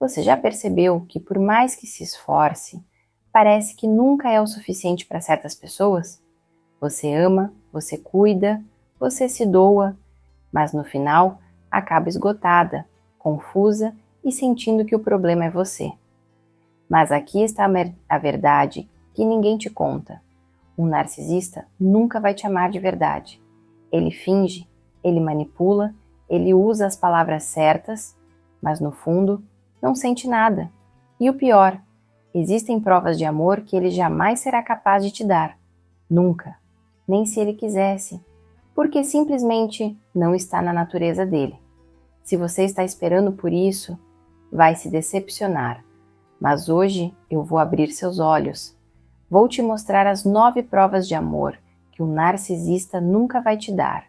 Você já percebeu que, por mais que se esforce, parece que nunca é o suficiente para certas pessoas? Você ama, você cuida, você se doa, mas no final acaba esgotada, confusa e sentindo que o problema é você. Mas aqui está a verdade que ninguém te conta. Um narcisista nunca vai te amar de verdade. Ele finge, ele manipula, ele usa as palavras certas, mas no fundo não sente nada. E o pior, existem provas de amor que ele jamais será capaz de te dar. Nunca. Nem se ele quisesse. Porque simplesmente não está na natureza dele. Se você está esperando por isso, vai se decepcionar. Mas hoje eu vou abrir seus olhos. Vou te mostrar as 9 provas de amor que o narcisista nunca vai te dar.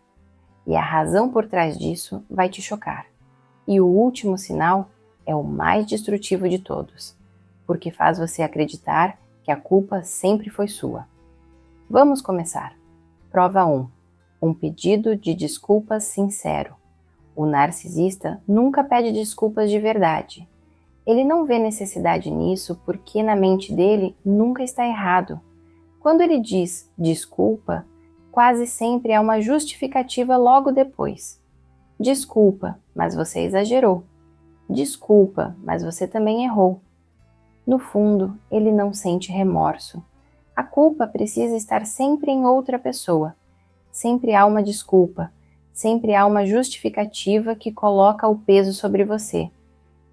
E a razão por trás disso vai te chocar. E o último sinal é o mais destrutivo de todos, porque faz você acreditar que a culpa sempre foi sua. Vamos começar. Prova 1. Um pedido de desculpas sincero. O narcisista nunca pede desculpas de verdade. Ele não vê necessidade nisso porque na mente dele nunca está errado. Quando ele diz desculpa, quase sempre há uma justificativa logo depois. Desculpa, mas você exagerou. Desculpa, mas você também errou. No fundo, ele não sente remorso. A culpa precisa estar sempre em outra pessoa. Sempre há uma desculpa, sempre há uma justificativa que coloca o peso sobre você.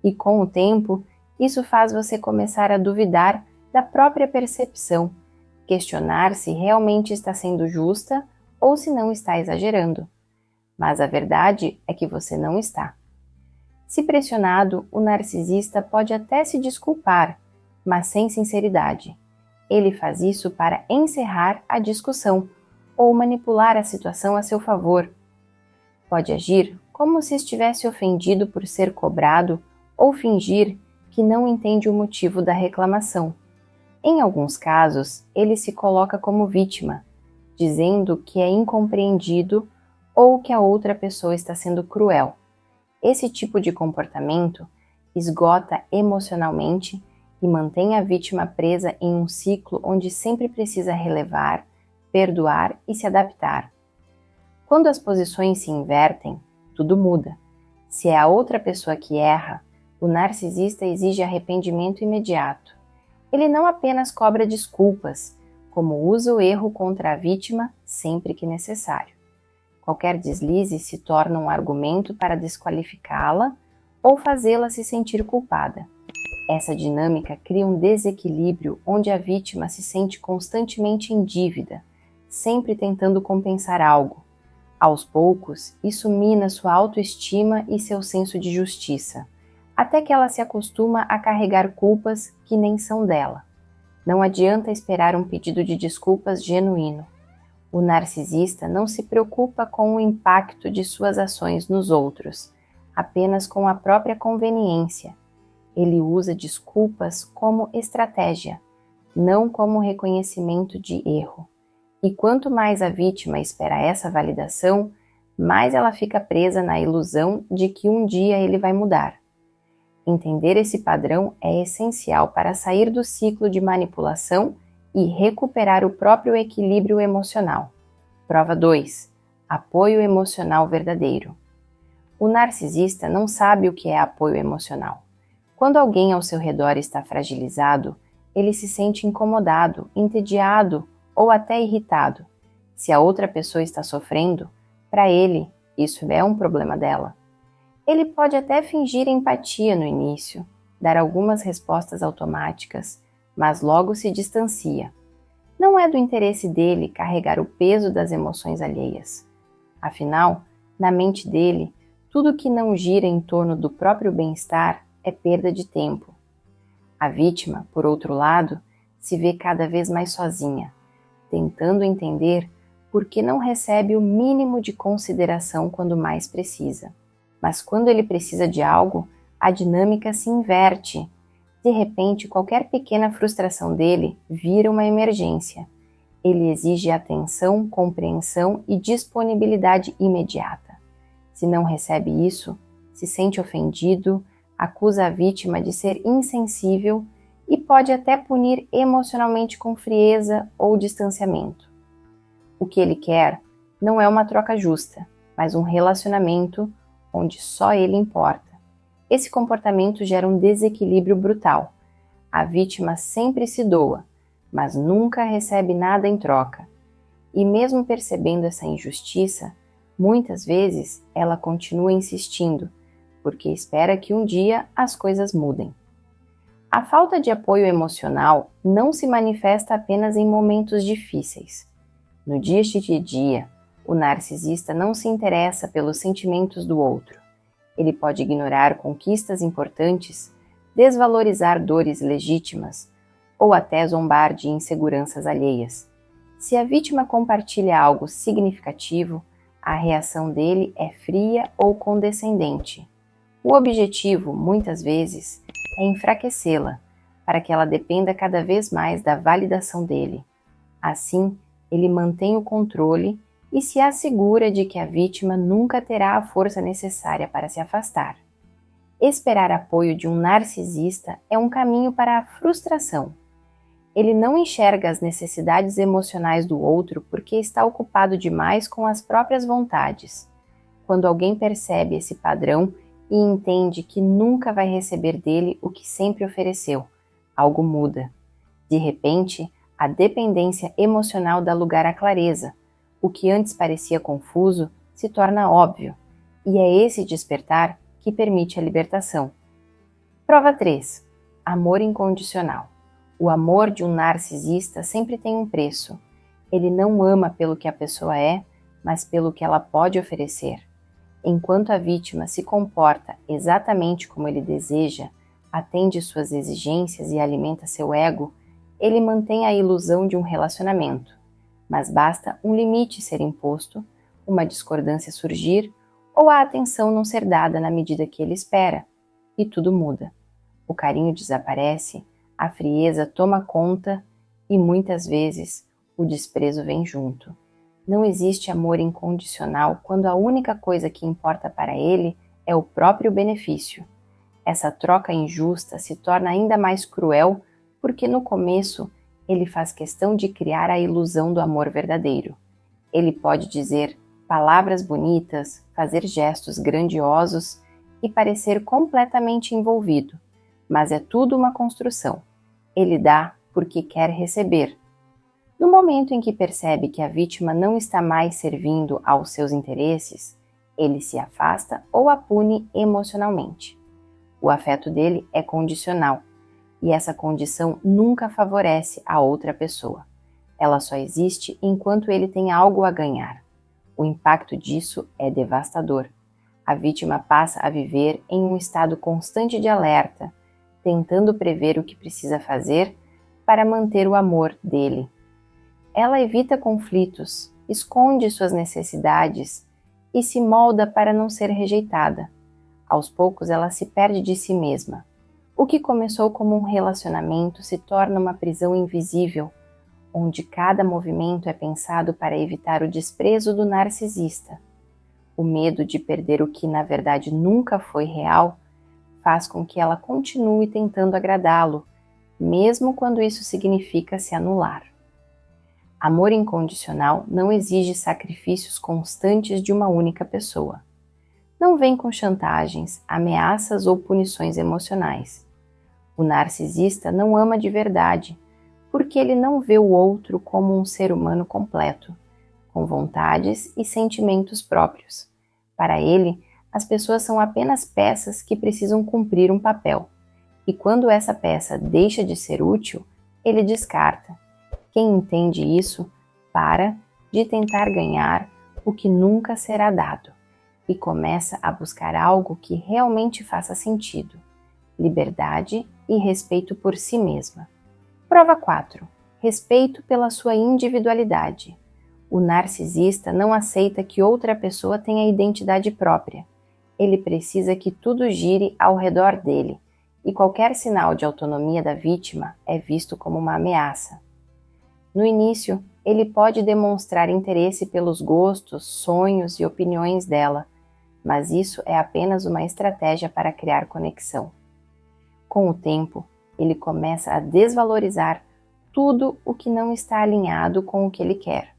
E com o tempo, isso faz você começar a duvidar da própria percepção, questionar se realmente está sendo justa ou se não está exagerando. Mas a verdade é que você não está. Se pressionado, o narcisista pode até se desculpar, mas sem sinceridade. Ele faz isso para encerrar a discussão ou manipular a situação a seu favor. Pode agir como se estivesse ofendido por ser cobrado ou fingir que não entende o motivo da reclamação. Em alguns casos, ele se coloca como vítima, dizendo que é incompreendido ou que a outra pessoa está sendo cruel. Esse tipo de comportamento esgota emocionalmente e mantém a vítima presa em um ciclo onde sempre precisa relevar, perdoar e se adaptar. Quando as posições se invertem, tudo muda. Se é a outra pessoa que erra, o narcisista exige arrependimento imediato. Ele não apenas cobra desculpas, como usa o erro contra a vítima sempre que necessário. Qualquer deslize se torna um argumento para desqualificá-la ou fazê-la se sentir culpada. Essa dinâmica cria um desequilíbrio onde a vítima se sente constantemente em dívida, sempre tentando compensar algo. Aos poucos, isso mina sua autoestima e seu senso de justiça, até que ela se acostuma a carregar culpas que nem são dela. Não adianta esperar um pedido de desculpas genuíno. O narcisista não se preocupa com o impacto de suas ações nos outros, apenas com a própria conveniência. Ele usa desculpas como estratégia, não como reconhecimento de erro. E quanto mais a vítima espera essa validação, mais ela fica presa na ilusão de que um dia ele vai mudar. Entender esse padrão é essencial para sair do ciclo de manipulação e recuperar o próprio equilíbrio emocional. Prova 2. Apoio emocional verdadeiro. O narcisista não sabe o que é apoio emocional. Quando alguém ao seu redor está fragilizado, ele se sente incomodado, entediado ou até irritado. Se a outra pessoa está sofrendo, para ele, isso é um problema dela. Ele pode até fingir empatia no início, dar algumas respostas automáticas, mas logo se distancia. Não é do interesse dele carregar o peso das emoções alheias. Afinal, na mente dele, tudo que não gira em torno do próprio bem-estar é perda de tempo. A vítima, por outro lado, se vê cada vez mais sozinha, tentando entender por que não recebe o mínimo de consideração quando mais precisa. Mas quando ele precisa de algo, a dinâmica se inverte. De repente, qualquer pequena frustração dele vira uma emergência. Ele exige atenção, compreensão e disponibilidade imediata. Se não recebe isso, se sente ofendido, acusa a vítima de ser insensível e pode até punir emocionalmente com frieza ou distanciamento. O que ele quer não é uma troca justa, mas um relacionamento onde só ele importa. Esse comportamento gera um desequilíbrio brutal. A vítima sempre se doa, mas nunca recebe nada em troca. E mesmo percebendo essa injustiça, muitas vezes ela continua insistindo, porque espera que um dia as coisas mudem. A falta de apoio emocional não se manifesta apenas em momentos difíceis. No dia de dia, o narcisista não se interessa pelos sentimentos do outro. Ele pode ignorar conquistas importantes, desvalorizar dores legítimas ou até zombar de inseguranças alheias. Se a vítima compartilha algo significativo, a reação dele é fria ou condescendente. O objetivo, muitas vezes, é enfraquecê-la, para que ela dependa cada vez mais da validação dele. Assim, ele mantém o controle e se assegura de que a vítima nunca terá a força necessária para se afastar. Esperar apoio de um narcisista é um caminho para a frustração. Ele não enxerga as necessidades emocionais do outro porque está ocupado demais com as próprias vontades. Quando alguém percebe esse padrão e entende que nunca vai receber dele o que sempre ofereceu, algo muda. De repente, a dependência emocional dá lugar à clareza. O que antes parecia confuso se torna óbvio, e é esse despertar que permite a libertação. Prova 3. Amor incondicional. O amor de um narcisista sempre tem um preço. Ele não ama pelo que a pessoa é, mas pelo que ela pode oferecer. Enquanto a vítima se comporta exatamente como ele deseja, atende suas exigências e alimenta seu ego, ele mantém a ilusão de um relacionamento. Mas basta um limite ser imposto, uma discordância surgir ou a atenção não ser dada na medida que ele espera, e tudo muda. O carinho desaparece, a frieza toma conta e muitas vezes o desprezo vem junto. Não existe amor incondicional quando a única coisa que importa para ele é o próprio benefício. Essa troca injusta se torna ainda mais cruel porque no começo ele faz questão de criar a ilusão do amor verdadeiro. Ele pode dizer palavras bonitas, fazer gestos grandiosos e parecer completamente envolvido, mas é tudo uma construção. Ele dá porque quer receber. No momento em que percebe que a vítima não está mais servindo aos seus interesses, ele se afasta ou a pune emocionalmente. O afeto dele é condicional, e essa condição nunca favorece a outra pessoa. Ela só existe enquanto ele tem algo a ganhar. O impacto disso é devastador. A vítima passa a viver em um estado constante de alerta, tentando prever o que precisa fazer para manter o amor dele. Ela evita conflitos, esconde suas necessidades e se molda para não ser rejeitada. Aos poucos ela se perde de si mesma. O que começou como um relacionamento se torna uma prisão invisível, onde cada movimento é pensado para evitar o desprezo do narcisista. O medo de perder o que na verdade nunca foi real faz com que ela continue tentando agradá-lo, mesmo quando isso significa se anular. Amor incondicional não exige sacrifícios constantes de uma única pessoa. Não vem com chantagens, ameaças ou punições emocionais. O narcisista não ama de verdade, porque ele não vê o outro como um ser humano completo, com vontades e sentimentos próprios. Para ele, as pessoas são apenas peças que precisam cumprir um papel, e quando essa peça deixa de ser útil, ele descarta. Quem entende isso, para de tentar ganhar o que nunca será dado, e começa a buscar algo que realmente faça sentido: liberdade e respeito por si mesma. Prova 4. Respeito pela sua individualidade. O narcisista não aceita que outra pessoa tenha identidade própria. Ele precisa que tudo gire ao redor dele, e qualquer sinal de autonomia da vítima é visto como uma ameaça. No início, ele pode demonstrar interesse pelos gostos, sonhos e opiniões dela, mas isso é apenas uma estratégia para criar conexão. Com o tempo, ele começa a desvalorizar tudo o que não está alinhado com o que ele quer.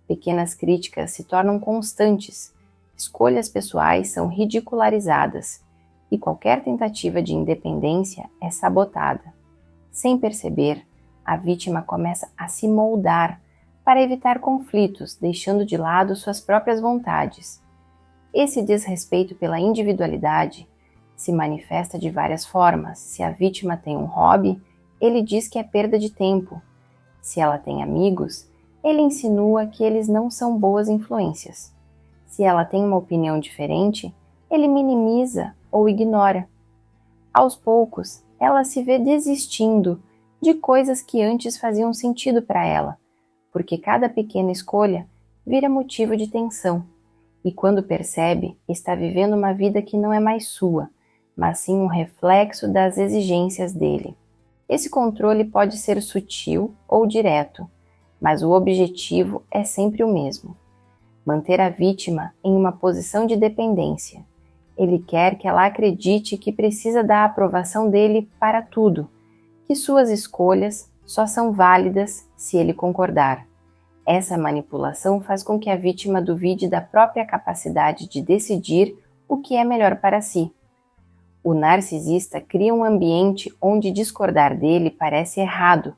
Pequenas críticas se tornam constantes, escolhas pessoais são ridicularizadas e qualquer tentativa de independência é sabotada. Sem perceber, a vítima começa a se moldar para evitar conflitos, deixando de lado suas próprias vontades. Esse desrespeito pela individualidade se manifesta de várias formas. Se a vítima tem um hobby, ele diz que é perda de tempo. Se ela tem amigos, ele insinua que eles não são boas influências. Se ela tem uma opinião diferente, ele minimiza ou ignora. Aos poucos, ela se vê desistindo de coisas que antes faziam sentido para ela, porque cada pequena escolha vira motivo de tensão. E quando percebe, está vivendo uma vida que não é mais sua, mas sim um reflexo das exigências dele. Esse controle pode ser sutil ou direto, mas o objetivo é sempre o mesmo: manter a vítima em uma posição de dependência. Ele quer que ela acredite que precisa da aprovação dele para tudo, que suas escolhas só são válidas se ele concordar. Essa manipulação faz com que a vítima duvide da própria capacidade de decidir o que é melhor para si. O narcisista cria um ambiente onde discordar dele parece errado,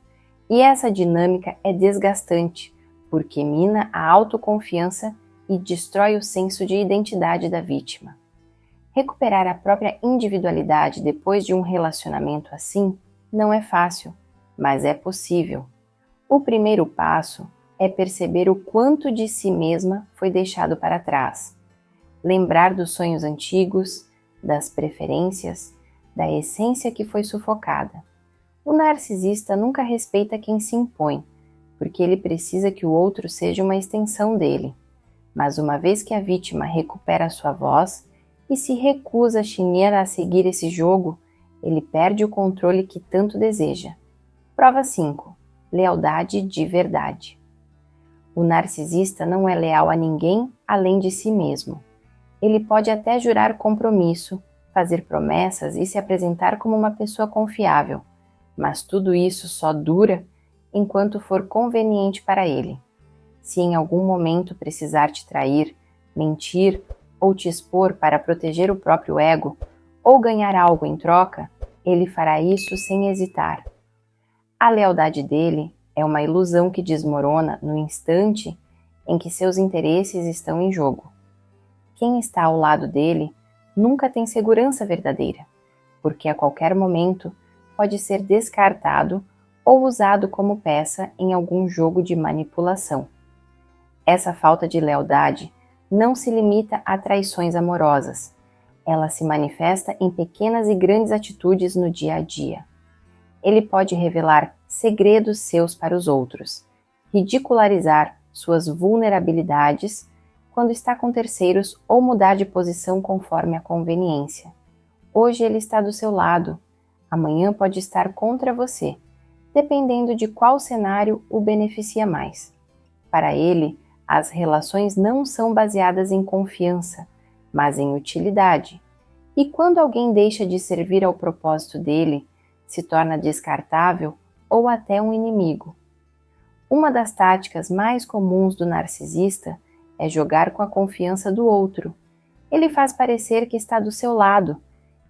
e essa dinâmica é desgastante, porque mina a autoconfiança e destrói o senso de identidade da vítima. Recuperar a própria individualidade depois de um relacionamento assim não é fácil, mas é possível. O primeiro passo é perceber o quanto de si mesma foi deixado para trás. Lembrar dos sonhos antigos, das preferências, da essência que foi sufocada. O narcisista nunca respeita quem se impõe, porque ele precisa que o outro seja uma extensão dele. Mas uma vez que a vítima recupera sua voz e se recusa a seguir esse jogo, ele perde o controle que tanto deseja. Prova 5. Lealdade de verdade. O narcisista não é leal a ninguém além de si mesmo. Ele pode até jurar compromisso, fazer promessas e se apresentar como uma pessoa confiável, mas tudo isso só dura enquanto for conveniente para ele. Se em algum momento precisar te trair, mentir ou te expor para proteger o próprio ego ou ganhar algo em troca, ele fará isso sem hesitar. A lealdade dele é uma ilusão que desmorona no instante em que seus interesses estão em jogo. Quem está ao lado dele nunca tem segurança verdadeira, porque a qualquer momento pode ser descartado ou usado como peça em algum jogo de manipulação. Essa falta de lealdade não se limita a traições amorosas. Ela se manifesta em pequenas e grandes atitudes no dia a dia. Ele pode revelar segredos seus para os outros, ridicularizar suas vulnerabilidades quando está com terceiros ou mudar de posição conforme a conveniência. Hoje ele está do seu lado, amanhã pode estar contra você, dependendo de qual cenário o beneficia mais. Para ele, as relações não são baseadas em confiança, mas em utilidade. E quando alguém deixa de servir ao propósito dele, se torna descartável ou até um inimigo. Uma das táticas mais comuns do narcisista é jogar com a confiança do outro. Ele faz parecer que está do seu lado,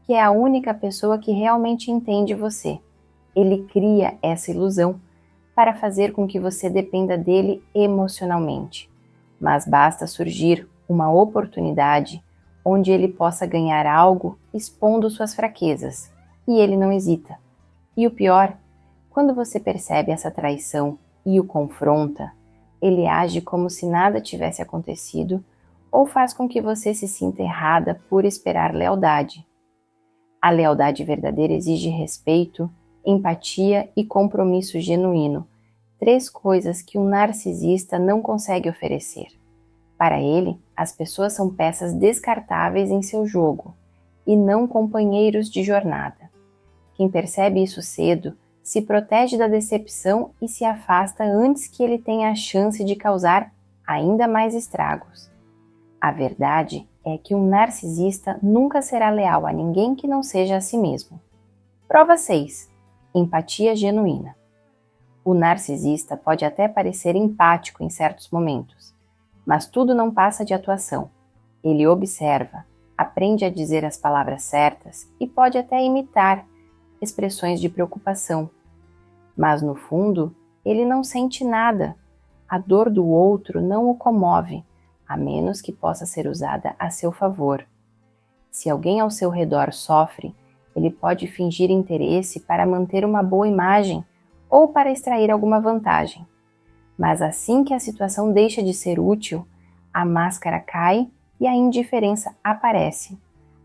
que é a única pessoa que realmente entende você. Ele cria essa ilusão para fazer com que você dependa dele emocionalmente. Mas basta surgir uma oportunidade onde ele possa ganhar algo expondo suas fraquezas, e ele não hesita. E o pior, quando você percebe essa traição e o confronta, ele age como se nada tivesse acontecido ou faz com que você se sinta errada por esperar lealdade. A lealdade verdadeira exige respeito, empatia e compromisso genuíno, 3 coisas que um narcisista não consegue oferecer. Para ele, as pessoas são peças descartáveis em seu jogo e não companheiros de jornada. Quem percebe isso cedo se protege da decepção e se afasta antes que ele tenha a chance de causar ainda mais estragos. A verdade é que um narcisista nunca será leal a ninguém que não seja a si mesmo. Prova 6. Empatia genuína. O narcisista pode até parecer empático em certos momentos, mas tudo não passa de atuação. Ele observa, aprende a dizer as palavras certas e pode até imitar expressões de preocupação. Mas no fundo, ele não sente nada. A dor do outro não o comove, a menos que possa ser usada a seu favor. Se alguém ao seu redor sofre, ele pode fingir interesse para manter uma boa imagem ou para extrair alguma vantagem. Mas assim que a situação deixa de ser útil, a máscara cai e a indiferença aparece.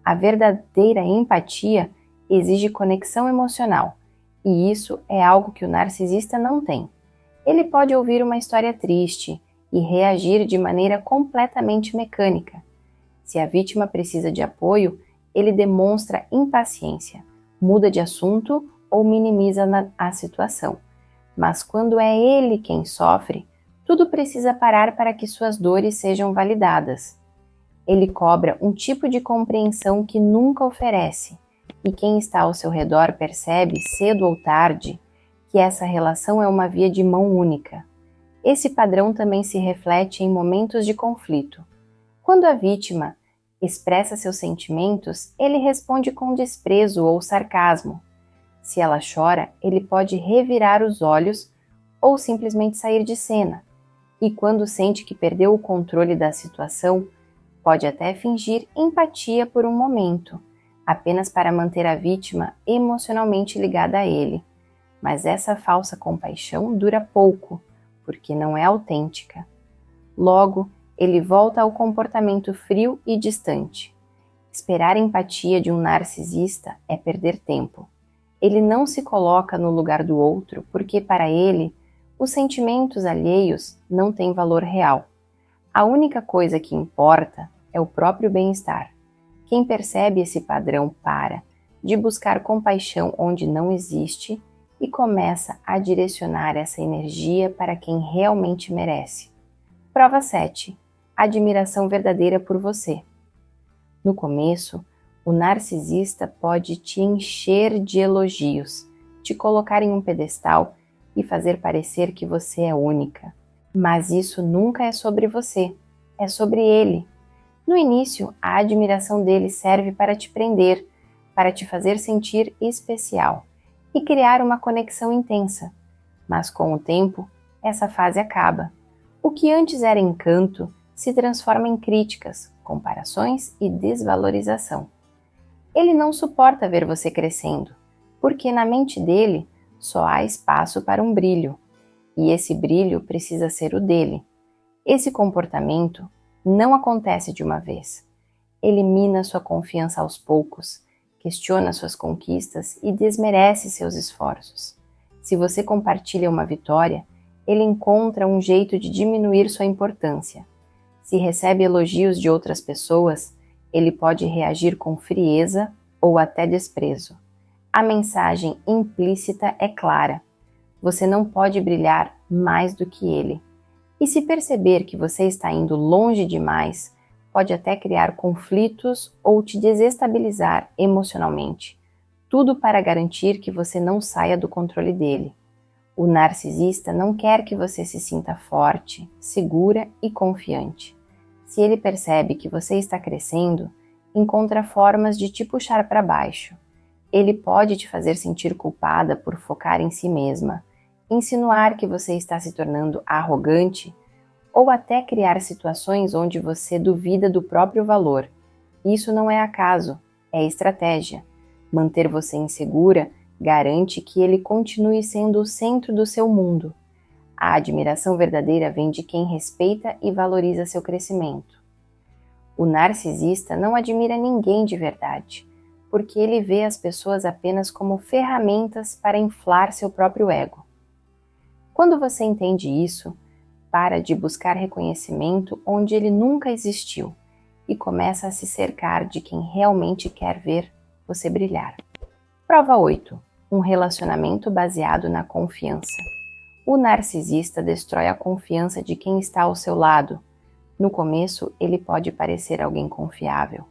A verdadeira empatia exige conexão emocional, e isso é algo que o narcisista não tem. Ele pode ouvir uma história triste e reagir de maneira completamente mecânica. Se a vítima precisa de apoio, ele demonstra impaciência, muda de assunto ou minimiza a situação. Mas quando é ele quem sofre, tudo precisa parar para que suas dores sejam validadas. Ele cobra um tipo de compreensão que nunca oferece, e quem está ao seu redor percebe, cedo ou tarde, que essa relação é uma via de mão única. Esse padrão também se reflete em momentos de conflito. Quando a vítima expressa seus sentimentos, ele responde com desprezo ou sarcasmo. Se ela chora, ele pode revirar os olhos ou simplesmente sair de cena. E quando sente que perdeu o controle da situação, pode até fingir empatia por um momento, apenas para manter a vítima emocionalmente ligada a ele. Mas essa falsa compaixão dura pouco, porque não é autêntica. Logo, ele volta ao comportamento frio e distante. Esperar empatia de um narcisista é perder tempo. Ele não se coloca no lugar do outro porque, para ele, os sentimentos alheios não têm valor real. A única coisa que importa é o próprio bem-estar. Quem percebe esse padrão para de buscar compaixão onde não existe e começa a direcionar essa energia para quem realmente merece. Prova 7. Admiração verdadeira por você. No começo, o narcisista pode te encher de elogios, te colocar em um pedestal e fazer parecer que você é única. Mas isso nunca é sobre você, é sobre ele. No início, a admiração dele serve para te prender, para te fazer sentir especial e criar uma conexão intensa. Mas com o tempo, essa fase acaba. O que antes era encanto se transforma em críticas, comparações e desvalorização. Ele não suporta ver você crescendo, porque na mente dele só há espaço para um brilho, e esse brilho precisa ser o dele. Esse comportamento não acontece de uma vez. Ele mina sua confiança aos poucos, questiona suas conquistas e desmerece seus esforços. Se você compartilha uma vitória, ele encontra um jeito de diminuir sua importância. Se recebe elogios de outras pessoas, ele pode reagir com frieza ou até desprezo. A mensagem implícita é clara: você não pode brilhar mais do que ele. E se perceber que você está indo longe demais, pode até criar conflitos ou te desestabilizar emocionalmente. Tudo para garantir que você não saia do controle dele. O narcisista não quer que você se sinta forte, segura e confiante. Se ele percebe que você está crescendo, encontra formas de te puxar para baixo. Ele pode te fazer sentir culpada por focar em si mesma, insinuar que você está se tornando arrogante ou até criar situações onde você duvida do próprio valor. Isso não é acaso, é estratégia. Manter você insegura garante que ele continue sendo o centro do seu mundo. A admiração verdadeira vem de quem respeita e valoriza seu crescimento. O narcisista não admira ninguém de verdade, porque ele vê as pessoas apenas como ferramentas para inflar seu próprio ego. Quando você entende isso, para de buscar reconhecimento onde ele nunca existiu e começa a se cercar de quem realmente quer ver você brilhar. Prova 8. Um relacionamento baseado na confiança. O narcisista destrói a confiança de quem está ao seu lado. No começo, ele pode parecer alguém confiável,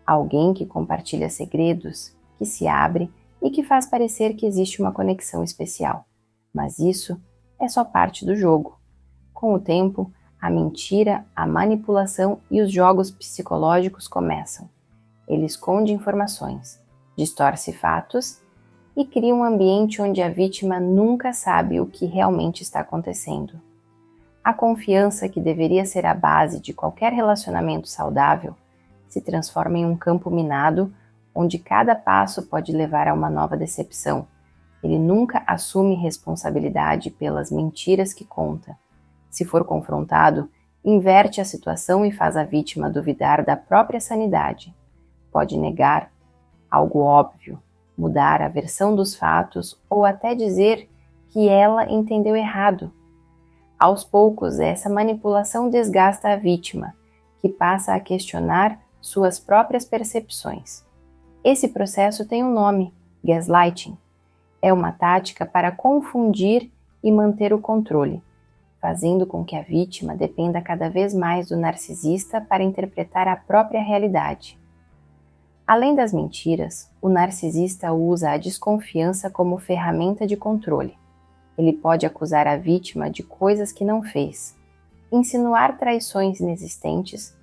alguém que compartilha segredos, que se abre e que faz parecer que existe uma conexão especial. Mas isso é só parte do jogo. Com o tempo, a mentira, a manipulação e os jogos psicológicos começam. Ele esconde informações, distorce fatos e cria um ambiente onde a vítima nunca sabe o que realmente está acontecendo. A confiança, que deveria ser a base de qualquer relacionamento saudável, se transforma em um campo minado onde cada passo pode levar a uma nova decepção. Ele nunca assume responsabilidade pelas mentiras que conta. Se for confrontado, inverte a situação e faz a vítima duvidar da própria sanidade. Pode negar algo óbvio, mudar a versão dos fatos ou até dizer que ela entendeu errado. Aos poucos, essa manipulação desgasta a vítima, que passa a questionar suas próprias percepções. Esse processo tem um nome: gaslighting. É uma tática para confundir e manter o controle, fazendo com que a vítima dependa cada vez mais do narcisista para interpretar a própria realidade. Além das mentiras, o narcisista usa a desconfiança como ferramenta de controle. Ele pode acusar a vítima de coisas que não fez, insinuar traições inexistentes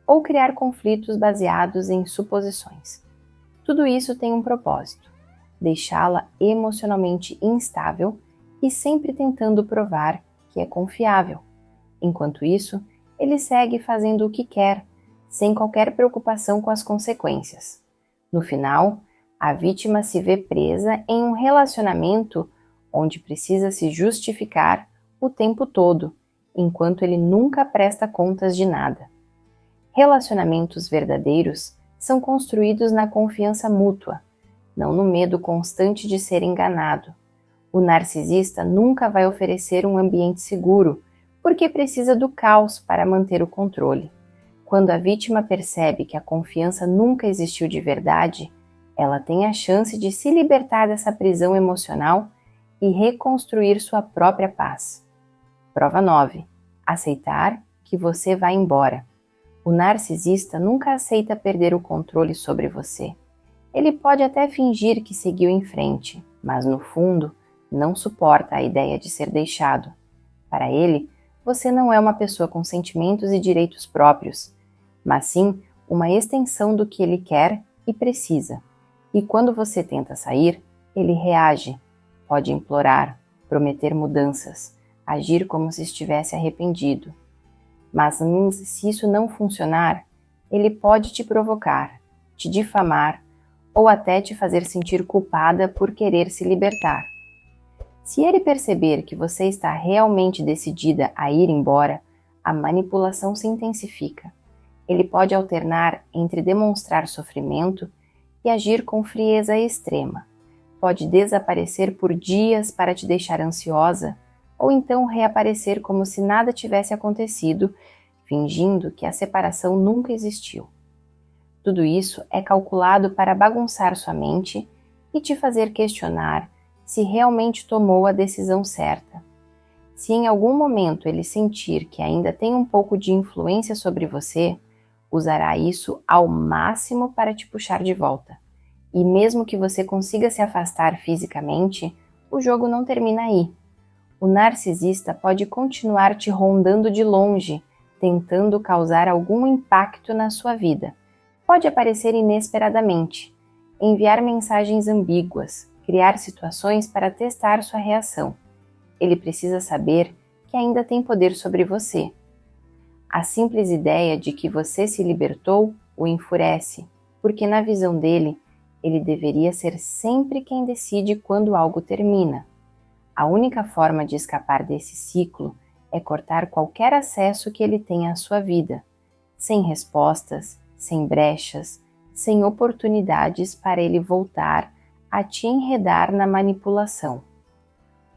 ou criar conflitos baseados em suposições. Tudo isso tem um propósito: deixá-la emocionalmente instável e sempre tentando provar que é confiável. Enquanto isso, ele segue fazendo o que quer, sem qualquer preocupação com as consequências. No final, a vítima se vê presa em um relacionamento onde precisa se justificar o tempo todo, enquanto ele nunca presta contas de nada. Relacionamentos verdadeiros são construídos na confiança mútua, não no medo constante de ser enganado. O narcisista nunca vai oferecer um ambiente seguro, porque precisa do caos para manter o controle. Quando a vítima percebe que a confiança nunca existiu de verdade, ela tem a chance de se libertar dessa prisão emocional e reconstruir sua própria paz. Prova 9. Aceitar que você vai embora. O narcisista nunca aceita perder o controle sobre você. Ele pode até fingir que seguiu em frente, mas no fundo não suporta a ideia de ser deixado. Para ele, você não é uma pessoa com sentimentos e direitos próprios, mas sim uma extensão do que ele quer e precisa. E quando você tenta sair, ele reage. Pode implorar, prometer mudanças, agir como se estivesse arrependido. Mas se isso não funcionar, ele pode te provocar, te difamar ou até te fazer sentir culpada por querer se libertar. Se ele perceber que você está realmente decidida a ir embora, a manipulação se intensifica. Ele pode alternar entre demonstrar sofrimento e agir com frieza extrema. Pode desaparecer por dias para te deixar ansiosa, ou então reaparecer como se nada tivesse acontecido, fingindo que a separação nunca existiu. Tudo isso é calculado para bagunçar sua mente e te fazer questionar se realmente tomou a decisão certa. Se em algum momento ele sentir que ainda tem um pouco de influência sobre você, usará isso ao máximo para te puxar de volta. E mesmo que você consiga se afastar fisicamente, o jogo não termina aí. O narcisista pode continuar te rondando de longe, tentando causar algum impacto na sua vida. Pode aparecer inesperadamente, enviar mensagens ambíguas, criar situações para testar sua reação. Ele precisa saber que ainda tem poder sobre você. A simples ideia de que você se libertou o enfurece, porque na visão dele, ele deveria ser sempre quem decide quando algo termina. A única forma de escapar desse ciclo é cortar qualquer acesso que ele tenha à sua vida, sem respostas, sem brechas, sem oportunidades para ele voltar a te enredar na manipulação.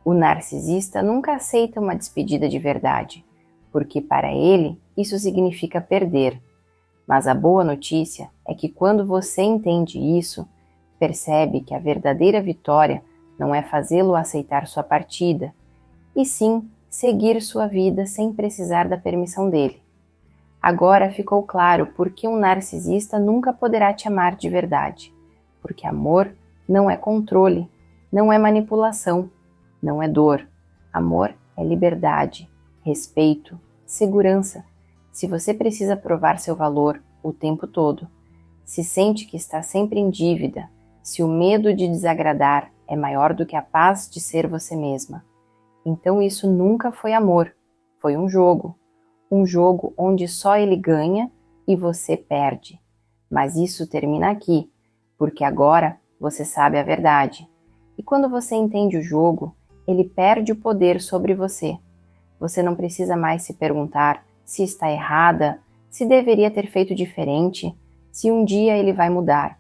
O narcisista nunca aceita uma despedida de verdade, porque para ele isso significa perder. Mas a boa notícia é que quando você entende isso, percebe que a verdadeira vitória não é fazê-lo aceitar sua partida, e sim seguir sua vida sem precisar da permissão dele. Agora ficou claro por que um narcisista nunca poderá te amar de verdade. Porque amor não é controle, não é manipulação, não é dor. Amor é liberdade, respeito, segurança. Se você precisa provar seu valor o tempo todo, se sente que está sempre em dívida, se o medo de desagradar é maior do que a paz de ser você mesma, então isso nunca foi amor, foi um jogo onde só ele ganha e você perde. Mas isso termina aqui, porque agora você sabe a verdade. E quando você entende o jogo, ele perde o poder sobre você. Você não precisa mais se perguntar se está errada, se deveria ter feito diferente, se um dia ele vai mudar.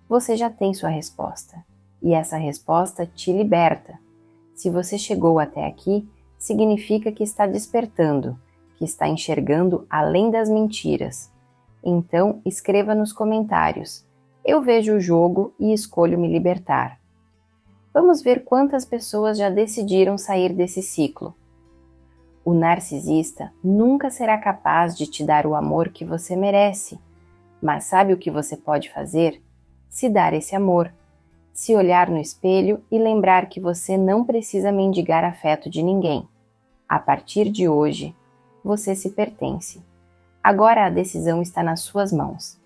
Você já tem sua resposta. E essa resposta te liberta. Se você chegou até aqui, significa que está despertando, que está enxergando além das mentiras. Então, escreva nos comentários: eu vejo o jogo e escolho me libertar. Vamos ver quantas pessoas já decidiram sair desse ciclo. O narcisista nunca será capaz de te dar o amor que você merece. Mas sabe o que você pode fazer? Se dar esse amor. Se olhar no espelho e lembrar que você não precisa mendigar afeto de ninguém. A partir de hoje, você se pertence. Agora a decisão está nas suas mãos.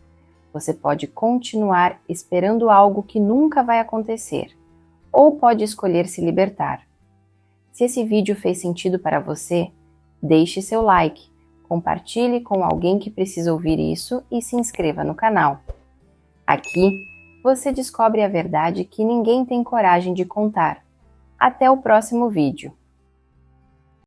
Você pode continuar esperando algo que nunca vai acontecer, ou pode escolher se libertar. Se esse vídeo fez sentido para você, deixe seu like, compartilhe com alguém que precisa ouvir isso e se inscreva no canal. Aqui, você descobre a verdade que ninguém tem coragem de contar. Até o próximo vídeo.